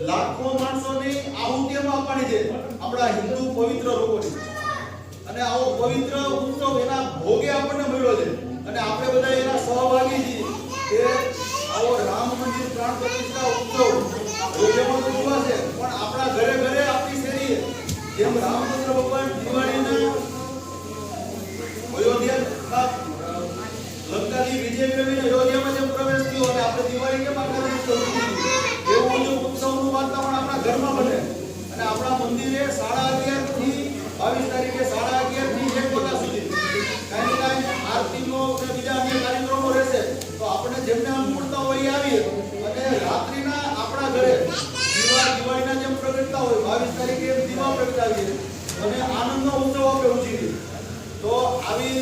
લાખો માણસોની આહુતિમાં આપવાની છે આપણા હિન્દુ પવિત્ર લોકોની અને આવો પવિત્ર ઉત્સવ એના ભોગે આપણને મળ્યો છે અને આપણે બધા એના સહભાગી છીએ કે આવો રામ મંદિર પ્રાણ પ્રતિષ્ઠા ઉત્સવ ભોગેમાં તો જોવા છે પણ આપણા ઘરે ઘરે આપણી શેરીએ જેમ રામચંદ્ર ભગવાન દિવાળીના અયોધ્યા લંકાની વિજય મેળવીને અયોધ્યામાં જેમ પ્રવેશ થયો અને આપણે દિવાળી કેમ આખા દેશ એવું જો ઉત્સવનું વાતાવરણ આપણા ઘરમાં બને અને આપણા મંદિરે 11:30 થી 22 તારીખે 11:30 થી 1 વાગ્યા સુધી કાંઈ આરતીનો કે બીજા અન્ય કાર્યક્રમો રહેશે તો આપણે જેમને અનુકૂળતા હોય આવીએ અને રાત્રિના આપણા ઘરે દિવાળીના જેમ પ્રગટતા હોય 22 તારીખે દીવા પ્રગટાવીએ અને આનંદનો ઉત્સવ આપણે ઉજવીએ તો આવી